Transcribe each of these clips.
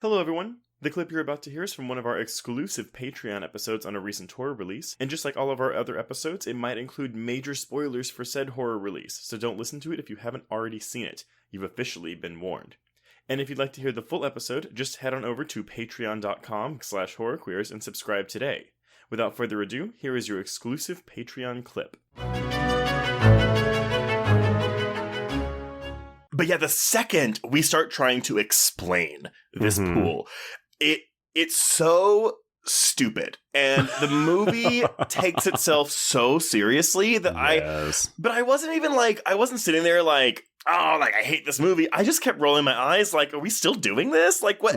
Hello everyone! The clip you're about to hear is from one of our exclusive Patreon episodes on a recent horror release, and just like all of our other episodes, it might include major spoilers for said horror release, so don't listen to it if you haven't already seen it. You've officially been warned. And if you'd like to hear the full episode, just head on over to patreon.com/horrorqueers and subscribe today. Without further ado, here is your exclusive Patreon clip. But yeah, the second we start trying to explain this pool, it's so stupid. And the movie takes itself so seriously that I wasn't sitting there like, oh, like I hate this movie. I just kept rolling my eyes like, are we still doing this? Like what?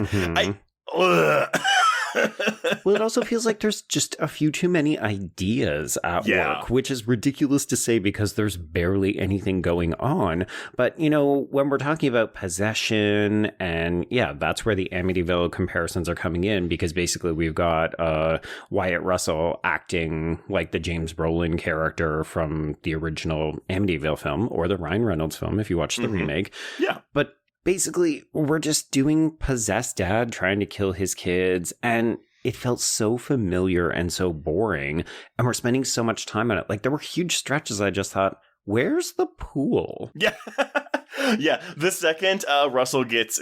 Well, it also feels like there's just a few too many ideas at work, which is ridiculous to say because there's barely anything going on. But, you know, when we're talking about possession and that's where the Amityville comparisons are coming in, because basically we've got Wyatt Russell acting like the James Brolin character from the original Amityville film or the Ryan Reynolds film, if you watch the remake. Yeah. But basically, we're just doing possessed dad trying to kill his kids, and it felt so familiar and so boring, and we're spending so much time on it. Like, there were huge stretches I just thought, where's the pool? Yeah. Yeah, the second Russell gets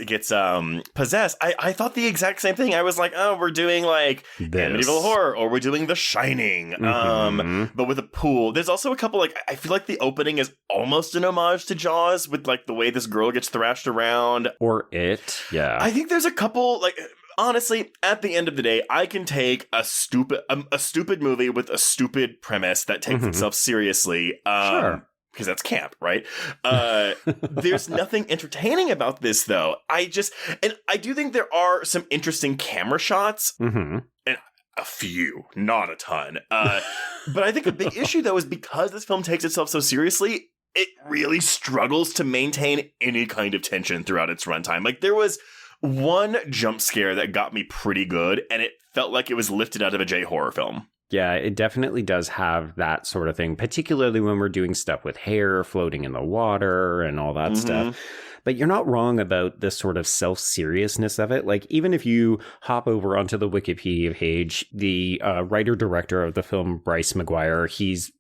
possessed, I thought the exact same thing. I was like, oh, we're doing like Amityville Horror, or we're doing The Shining, but with a pool. There's also a couple, like, I feel like the opening is almost an homage to Jaws with like the way this girl gets thrashed around. Or It, yeah. I think there's a couple, like, honestly, at the end of the day, I can take a stupid movie with a stupid premise that takes itself seriously. Sure. Because that's camp, right? There's nothing entertaining about this, though. I do think there are some interesting camera shots, and a few, not a ton. But I think a big issue, though, is because this film takes itself so seriously, it really struggles to maintain any kind of tension throughout its runtime. Like, there was one jump scare that got me pretty good, and it felt like it was lifted out of a J-horror film. Yeah, it definitely does have that sort of thing, particularly when we're doing stuff with hair floating in the water and all that stuff. But you're not wrong about this sort of self-seriousness of it. Like, even if you hop over onto the Wikipedia page, the writer-director of the film, Bryce McGuire, he's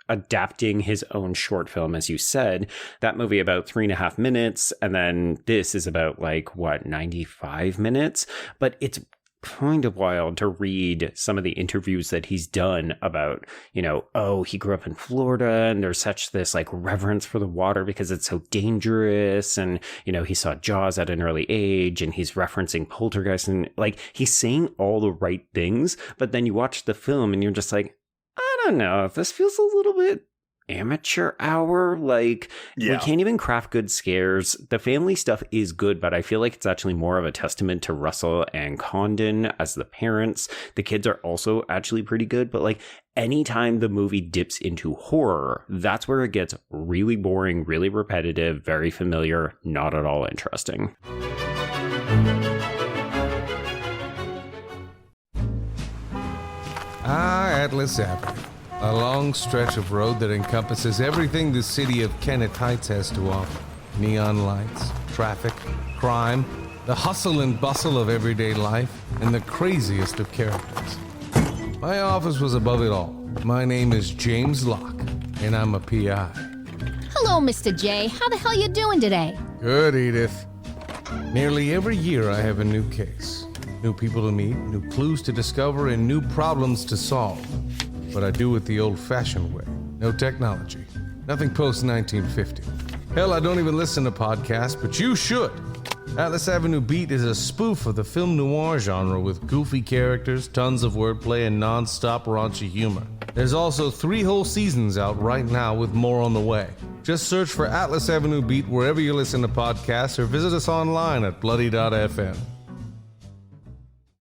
adapting his own short film, as you said. That movie about 3.5 minutes, and then this is about 95 minutes. But it's kind of wild to read some of the interviews that he's done about, he grew up in Florida and there's such this reverence for the water because it's so dangerous, and he saw Jaws at an early age, and he's referencing Poltergeist, and he's saying all the right things, but then you watch the film and you're just like, I don't know, this feels a little bit amateur hour. We can't even craft good scares. The family stuff is good, but I feel like it's actually more of a testament to Russell and Condon as the parents. The kids are also actually pretty good, but anytime the movie dips into horror, that's where it gets really boring, really repetitive, very familiar, not at all interesting. Atlas Avenue. A long stretch of road that encompasses everything the city of Kennett Heights has to offer. Neon lights, traffic, crime, the hustle and bustle of everyday life, and the craziest of characters. My office was above it all. My name is James Locke, and I'm a PI. Hello, Mr. J. How the hell you doing today? Good, Edith. Nearly every year I have a new case. New people to meet, new clues to discover, and new problems to solve. But I do it the old-fashioned way. No technology. Nothing post-1950. Hell, I don't even listen to podcasts, but you should. Atlas Avenue Beat is a spoof of the film noir genre with goofy characters, tons of wordplay, and non-stop raunchy humor. There's also 3 whole seasons out right now with more on the way. Just search for Atlas Avenue Beat wherever you listen to podcasts or visit us online at bloody.fm.